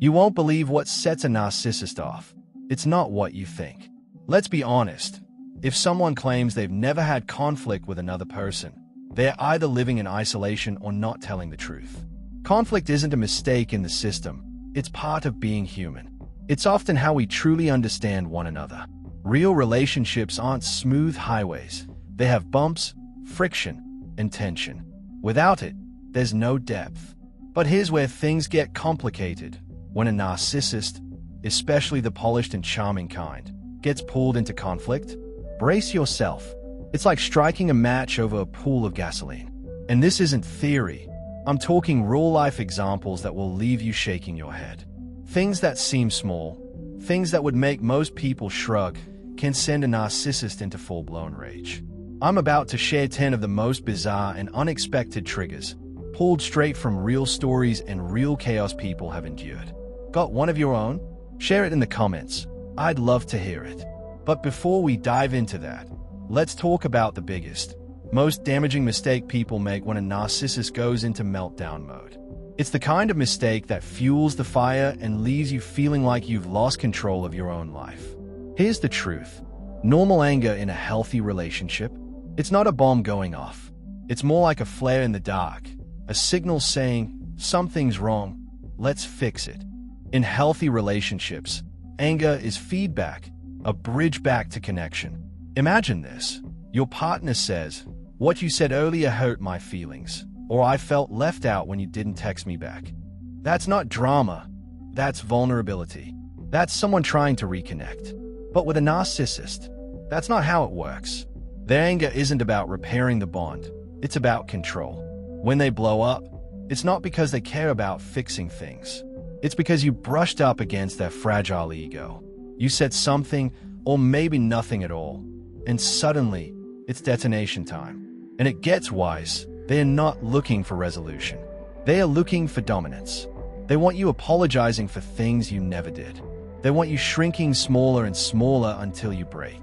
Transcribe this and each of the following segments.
You won't believe what sets a narcissist off. It's not what you think. Let's be honest. If someone claims they've never had conflict with another person, they're either living in isolation or not telling the truth. Conflict isn't a mistake in the system. It's part of being human. It's often how we truly understand one another. Real relationships aren't smooth highways. They have bumps, friction, and tension. Without it, there's no depth. But here's where things get complicated. When a narcissist, especially the polished and charming kind, gets pulled into conflict, brace yourself. It's like striking a match over a pool of gasoline. And this isn't theory. I'm talking real-life examples that will leave you shaking your head. Things that seem small, things that would make most people shrug, can send a narcissist into full-blown rage. I'm about to share 10 of the most bizarre and unexpected triggers, pulled straight from real stories and real chaos people have endured. Got one of your own? Share it in the comments. I'd love to hear it. But before we dive into that, let's talk about the biggest, most damaging mistake people make when a narcissist goes into meltdown mode. It's the kind of mistake that fuels the fire and leaves you feeling like you've lost control of your own life. Here's the truth. Normal anger in a healthy relationship, it's not a bomb going off. It's more like a flare in the dark, a signal saying, something's wrong, let's fix it. In healthy relationships, anger is feedback, a bridge back to connection. Imagine this. Your partner says, "What you said earlier hurt my feelings," or "I felt left out when you didn't text me back." That's not drama. That's vulnerability. That's someone trying to reconnect. But with a narcissist, that's not how it works. Their anger isn't about repairing the bond. It's about control. When they blow up, it's not because they care about fixing things. It's because you brushed up against their fragile ego. You said something, or maybe nothing at all, and suddenly, it's detonation time. And it gets wise. They're not looking for resolution. They are looking for dominance. They want you apologizing for things you never did. They want you shrinking smaller and smaller until you break.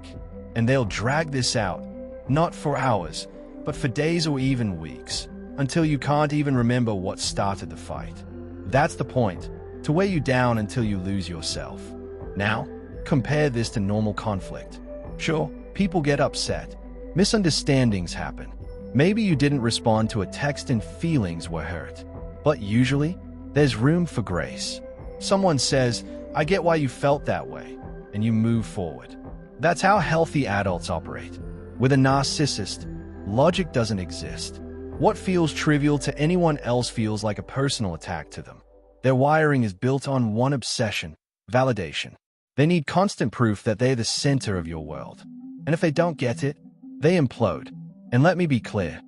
And they'll drag this out, not for hours, but for days or even weeks, until you can't even remember what started the fight. That's the point, to wear you down until you lose yourself. Now, compare this to normal conflict. Sure, people get upset. Misunderstandings happen. Maybe you didn't respond to a text and feelings were hurt. But usually, there's room for grace. Someone says, "I get why you felt that way," and you move forward. That's how healthy adults operate. With a narcissist, logic doesn't exist. What feels trivial to anyone else feels like a personal attack to them. Their wiring is built on one obsession: validation. They need constant proof that they're the center of your world. And if they don't get it, they implode. And let me be clear,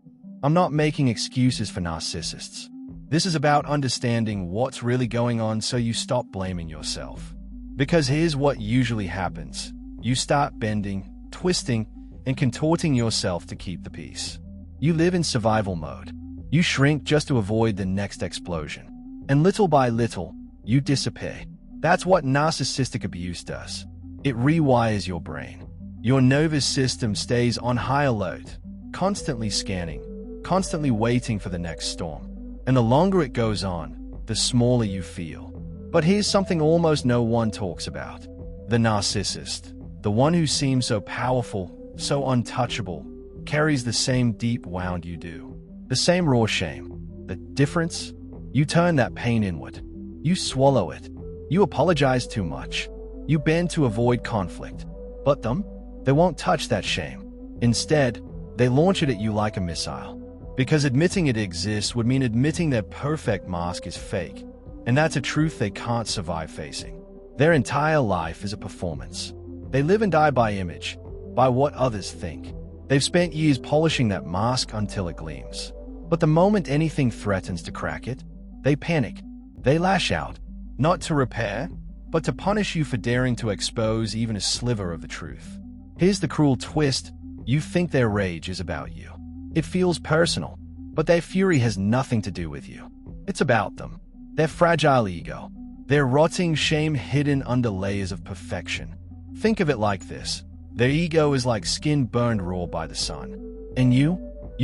I'm not making excuses for narcissists. This is about understanding what's really going on so you stop blaming yourself. Because here's what usually happens. You start bending, twisting, and contorting yourself to keep the peace. You live in survival mode. You shrink just to avoid the next explosion. And little by little, you disappear. That's what narcissistic abuse does. It rewires your brain. Your nervous system stays on high alert, constantly scanning, constantly waiting for the next storm. And the longer it goes on, the smaller you feel. But here's something almost no one talks about. The narcissist, the one who seems so powerful, so untouchable, carries the same deep wound you do. The same raw shame. The difference? You turn that pain inward. You swallow it. You apologize too much. You bend to avoid conflict. But them? They won't touch that shame. Instead, they launch it at you like a missile. Because admitting it exists would mean admitting their perfect mask is fake. And that's a truth they can't survive facing. Their entire life is a performance. They live and die by image, by what others think. They've spent years polishing that mask until it gleams. But the moment anything threatens to crack it, they panic. They lash out, not to repair, but to punish you for daring to expose even a sliver of the truth. Here's the cruel twist. You think their rage is about you. It feels personal, but their fury has nothing to do with you. It's about them. Their fragile ego. Their rotting shame hidden under layers of perfection. Think of it like this. Their ego is like skin burned raw by the sun. And you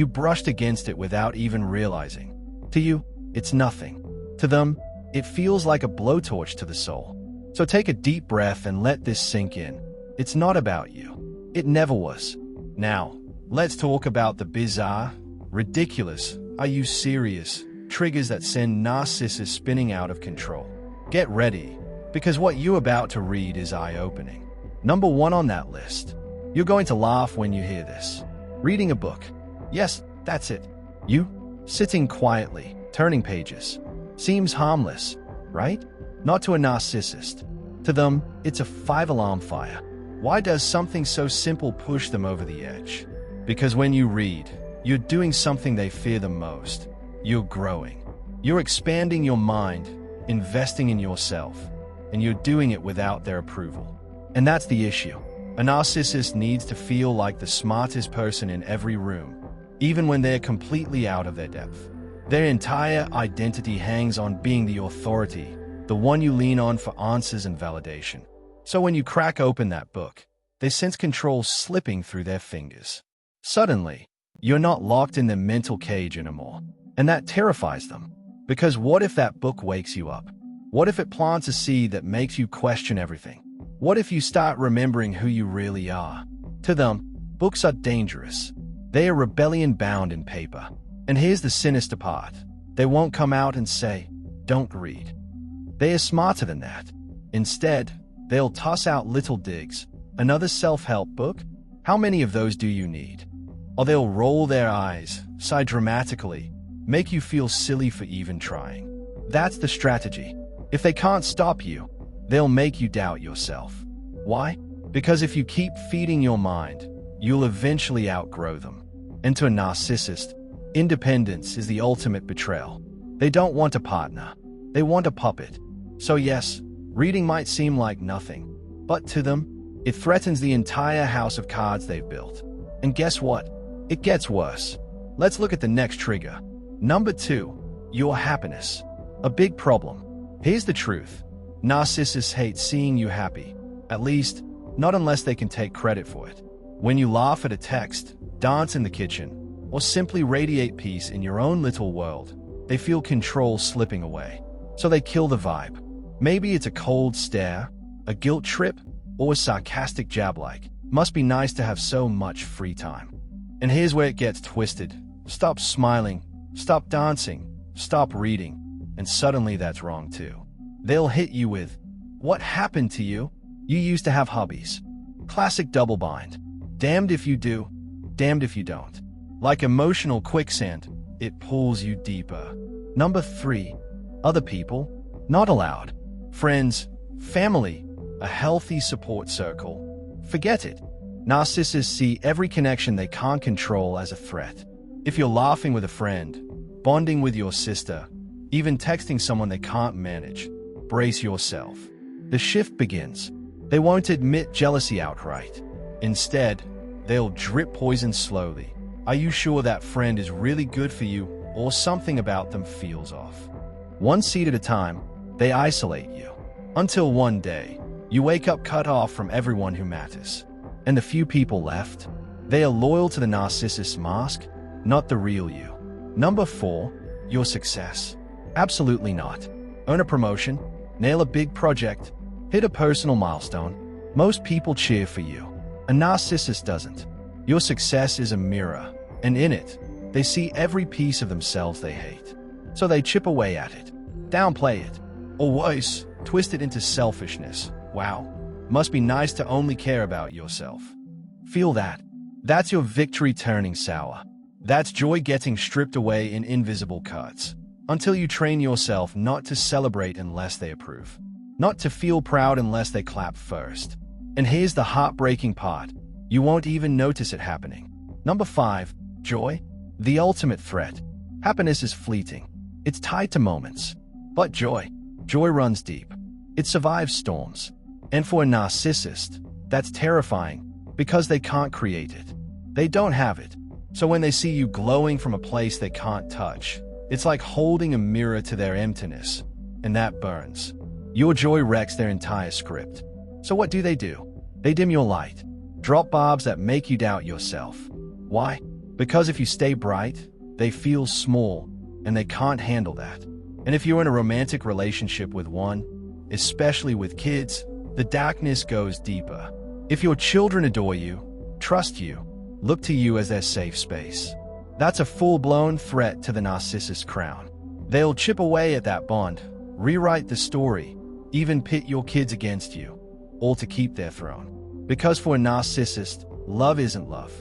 brushed against it without even realizing. To you, it's nothing. To them, It feels like a blowtorch to the soul. So take a deep breath and let this sink in. It's not about you. It never was. Now, let's talk about the bizarre, ridiculous, are you serious, triggers that send narcissists spinning out of control. Get ready, because what you're about to read is eye-opening. Number 1 on that list. You're going to laugh when you hear this. Reading a book. Yes, that's it. You, sitting quietly, turning pages. Seems harmless, right? Not to a narcissist. To them, it's a 5-alarm fire. Why does something so simple push them over the edge? Because when you read, you're doing something they fear the most. You're growing. You're expanding your mind, investing in yourself, and you're doing it without their approval. And that's the issue. A narcissist needs to feel like the smartest person in every room, even when they're completely out of their depth. Their entire identity hangs on being the authority, the one you lean on for answers and validation. So when you crack open that book, they sense control slipping through their fingers. Suddenly, you're not locked in their mental cage anymore, and that terrifies them. Because what if that book wakes you up? What if it plants a seed that makes you question everything? What if you start remembering who you really are? To them, books are dangerous. They are rebellion bound in paper. And here's the sinister part. They won't come out and say, "Don't read." They are smarter than that. Instead, they'll toss out little digs. Another self-help book? How many of those do you need? Or they'll roll their eyes, sigh dramatically, make you feel silly for even trying. That's the strategy. If they can't stop you, they'll make you doubt yourself. Why? Because if you keep feeding your mind, you'll eventually outgrow them. And to a narcissist, independence is the ultimate betrayal. They don't want a partner. They want a puppet. So yes, reading might seem like nothing, but to them, it threatens the entire house of cards they've built. And guess what? It gets worse. Let's look at the next trigger. Number 2, your happiness. A big problem. Here's the truth. Narcissists hate seeing you happy. At least, not unless they can take credit for it. When you laugh at a text, dance in the kitchen, or simply radiate peace in your own little world, they feel control slipping away. So they kill the vibe. Maybe it's a cold stare, a guilt trip, or a sarcastic jab like, "Must be nice to have so much free time." And here's where it gets twisted. Stop smiling, stop dancing, stop reading, and suddenly that's wrong too. They'll hit you with, "What happened to you? You used to have hobbies." Classic double bind. Damned if you do, damned if you don't. Like emotional quicksand, it pulls you deeper. Number 3, other people. Not allowed. Friends, family, a healthy support circle. Forget it. Narcissists see every connection they can't control as a threat. If you're laughing with a friend, bonding with your sister, even texting someone they can't manage, brace yourself. The shift begins. They won't admit jealousy outright. Instead, they'll drip poison slowly. Are you sure that friend is really good for you, or something about them feels off? One seed at a time, they isolate you. Until one day, you wake up cut off from everyone who matters. And the few people left, they are loyal to the narcissist's mask, not the real you. Number 4, your success. Absolutely not. Earn a promotion, nail a big project, hit a personal milestone. Most people cheer for you. A narcissist doesn't. Your success is a mirror, and in it, they see every piece of themselves they hate. So they chip away at it, downplay it, or worse, twist it into selfishness. Wow, must be nice to only care about yourself. Feel that. That's your victory turning sour. That's joy getting stripped away in invisible cuts. Until you train yourself not to celebrate unless they approve. Not to feel proud unless they clap first. And here's the heartbreaking part. You won't even notice it happening. Number 5, joy. The ultimate threat. Happiness is fleeting. It's tied to moments. But joy runs deep. It survives storms. And for a narcissist, that's terrifying because they can't create it. They don't have it. So when they see you glowing from a place they can't touch, it's like holding a mirror to their emptiness, and that burns. Your joy wrecks their entire script. So what do? They dim your light. Drop bombs that make you doubt yourself. Why? Because if you stay bright, they feel small, and they can't handle that. And if you're in a romantic relationship with one, especially with kids, the darkness goes deeper. If your children adore you, trust you, look to you as their safe space, that's a full-blown threat to the narcissist crown. They'll chip away at that bond, rewrite the story, even pit your kids against you, all to keep their throne. Because for a narcissist, love isn't love.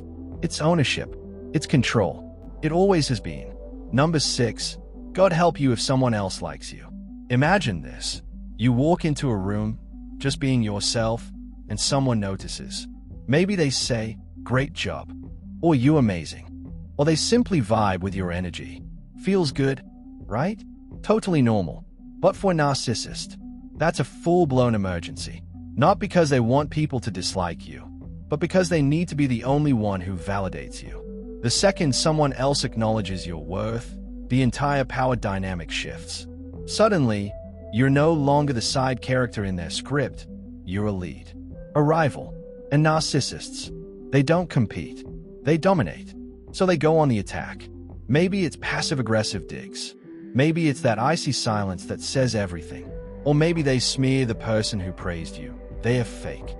It's ownership. It's control. It always has been. Number 6, God help you if someone else likes you. Imagine this. You walk into a room, just being yourself, and someone notices. Maybe they say, "Great job," or "You amazing," or they simply vibe with your energy. Feels good, right? Totally normal. But for a narcissist, that's a full-blown emergency. Not because they want people to dislike you, but because they need to be the only one who validates you. The second someone else acknowledges your worth, the entire power dynamic shifts. Suddenly, you're no longer the side character in their script, you're a lead, a rival. And narcissists, they don't compete, they dominate. So they go on the attack. Maybe it's passive-aggressive digs. Maybe it's that icy silence that says everything. Or maybe they smear the person who praised you. They are fake.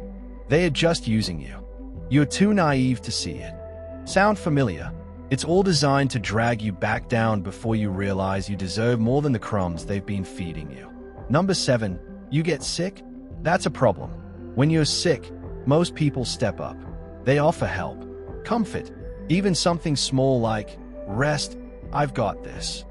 They are just using you. You're too naive to see it. Sound familiar? It's all designed to drag you back down before you realize you deserve more than the crumbs they've been feeding you. Number 7, you get sick? That's a problem. When you're sick, most people step up. They offer help, comfort, even something small like, "Rest, I've got this."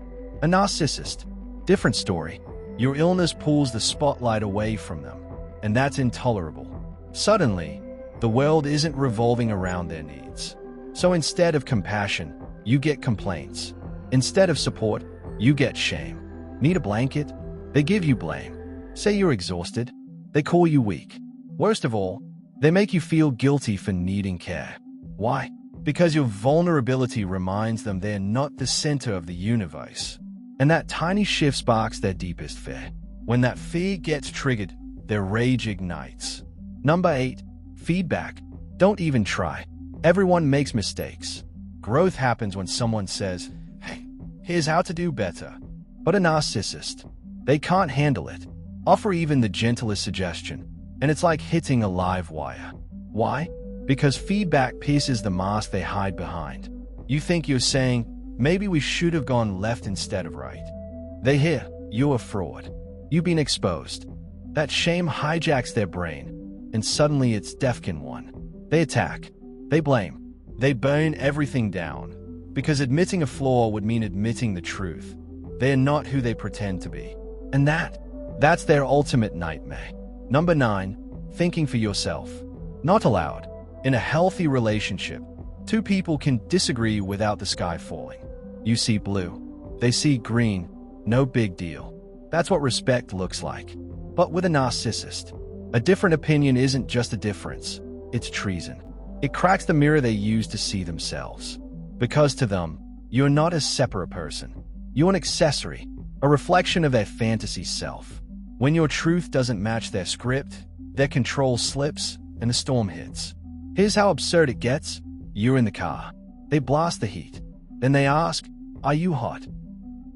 A narcissist, different story. Your illness pulls the spotlight away from them, and that's intolerable. Suddenly, the world isn't revolving around their needs. So instead of compassion, you get complaints. Instead of support, you get shame. Need a blanket? They give you blame. Say you're exhausted? They call you weak. Worst of all, they make you feel guilty for needing care. Why? Because your vulnerability reminds them they're not the center of the universe. And that tiny shift sparks their deepest fear. When that fear gets triggered, their rage ignites. Number 8, feedback. Don't even try. Everyone makes mistakes. Growth happens when someone says, "Hey, here's how to do better." But a narcissist, they can't handle it. Offer even the gentlest suggestion, and it's like hitting a live wire. Why? Because feedback pierces the mask they hide behind. You think you're saying, "Maybe we should have gone left instead of right." They hear, "You're a fraud. You've been exposed." That shame hijacks their brain, and suddenly it's Defcon 1. They attack. They blame. They burn everything down. Because admitting a flaw would mean admitting the truth. They're not who they pretend to be. And that's their ultimate nightmare. Number 9, thinking for yourself. Not allowed. In a healthy relationship, two people can disagree without the sky falling. You see blue. They see green. No big deal. That's what respect looks like. But with a narcissist, a different opinion isn't just a difference. It's treason. It cracks the mirror they use to see themselves. Because to them, you're not a separate person. You're an accessory, a reflection of their fantasy self. When your truth doesn't match their script, their control slips and the storm hits. Here's how absurd it gets. You're in the car. They blast the heat. Then they ask, "Are you hot?"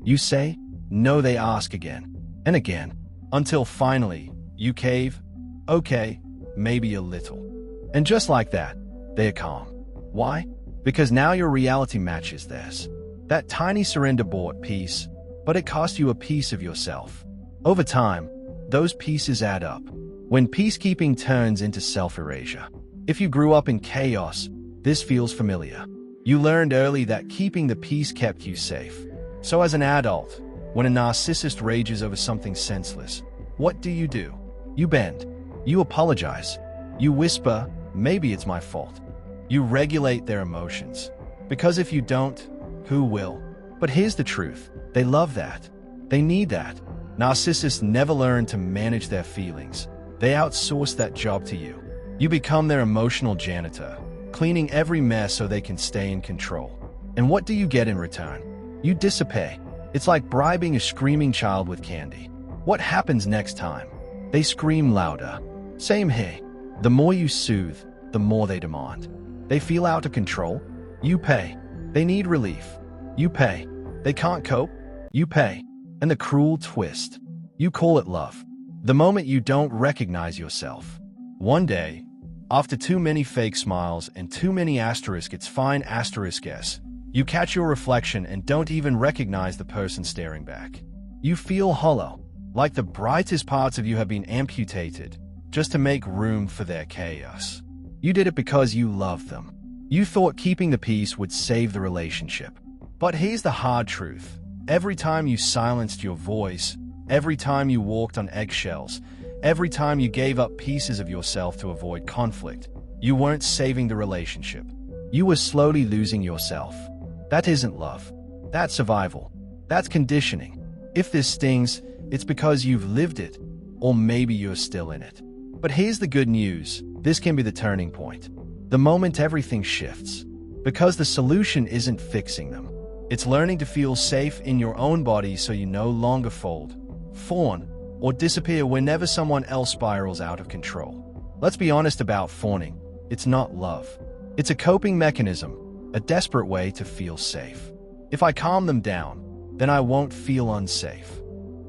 You say, "No." They ask again and again, until finally, you cave. "Okay, maybe a little." And just like that, they're calm. Why? Because now your reality matches theirs. That tiny surrender bought peace, but it cost you a piece of yourself. Over time, those pieces add up. When peacekeeping turns into self-erasure. If you grew up in chaos, this feels familiar. You learned early that keeping the peace kept you safe. So as an adult, when a narcissist rages over something senseless, what do? You bend. You apologize. You whisper, "Maybe it's my fault." You regulate their emotions. Because if you don't, who will? But here's the truth. They love that. They need that. Narcissists never learn to manage their feelings. They outsource that job to you. You become their emotional janitor, cleaning every mess so they can stay in control. And what do you get in return? You dissipate. It's like bribing a screaming child with candy. What happens next time? They scream louder. Same here. The more you soothe, the more they demand. They feel out of control. You pay. They need relief. You pay. They can't cope. You pay. And the cruel twist. You call it love. The moment you don't recognize yourself. One day, after too many fake smiles and too many asterisks, it's fine asterisk s, you catch your reflection and don't even recognize the person staring back. You feel hollow, like the brightest parts of you have been amputated, just to make room for their chaos. You did it because you loved them. You thought keeping the peace would save the relationship. But here's the hard truth. Every time you silenced your voice, every time you walked on eggshells, every time you gave up pieces of yourself to avoid conflict, you weren't saving the relationship. You were slowly losing yourself. That isn't love. That's survival. That's conditioning. If this stings, it's because you've lived it, or maybe you're still in it. But here's the good news. This can be the turning point. The moment everything shifts. Because the solution isn't fixing them. It's learning to feel safe in your own body so you no longer fold, fawn, or disappear whenever someone else spirals out of control. Let's be honest about fawning. It's not love. It's a coping mechanism, a desperate way to feel safe. If I calm them down, then I won't feel unsafe.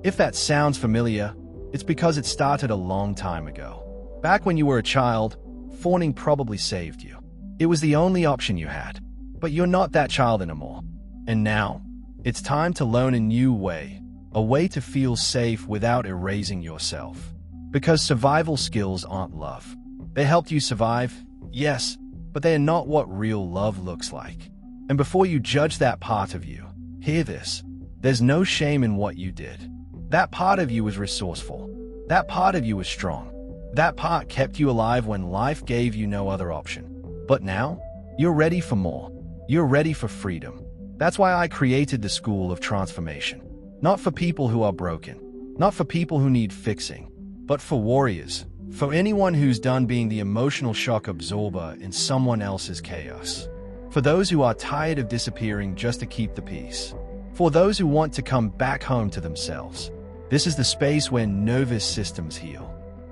If that sounds familiar, it's because it started a long time ago. Back when you were a child, fawning probably saved you. It was the only option you had. But you're not that child anymore. And now, it's time to learn a new way. A way to feel safe without erasing yourself. Because survival skills aren't love. They helped you survive, yes, but they are not what real love looks like. And before you judge that part of you, hear this. There's no shame in what you did. That part of you was resourceful. That part of you was strong. That part kept you alive when life gave you no other option. But now, you're ready for more. You're ready for freedom. That's why I created the School of Transformation. Not for people who are broken, not for people who need fixing, but for warriors, for anyone who's done being the emotional shock absorber in someone else's chaos. For those who are tired of disappearing just to keep the peace. For those who want to come back home to themselves. This is the space where nervous systems heal,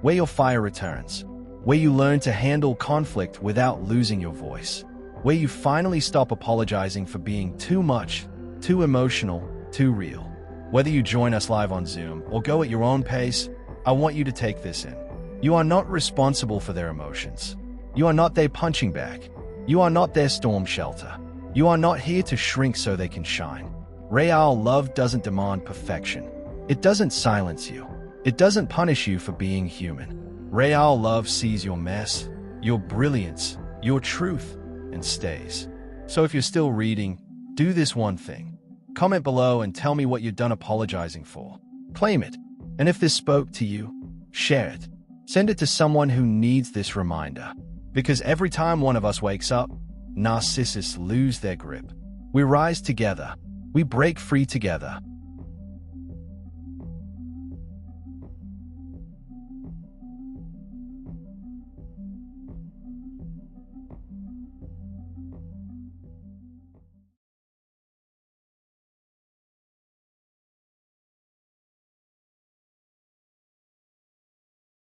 where your fire returns, where you learn to handle conflict without losing your voice, where you finally stop apologizing for being too much, too emotional, too real. Whether you join us live on Zoom or go at your own pace, I want you to take this in. You are not responsible for their emotions. You are not their punching bag. You are not their storm shelter. You are not here to shrink so they can shine. Real love doesn't demand perfection. It doesn't silence you. It doesn't punish you for being human. Real love sees your mess, your brilliance, your truth, and stays. So if you're still reading, do this one thing. Comment below and tell me what you're done apologizing for. Claim it. And if this spoke to you, share it. Send it to someone who needs this reminder. Because every time one of us wakes up, narcissists lose their grip. We rise together. We break free together.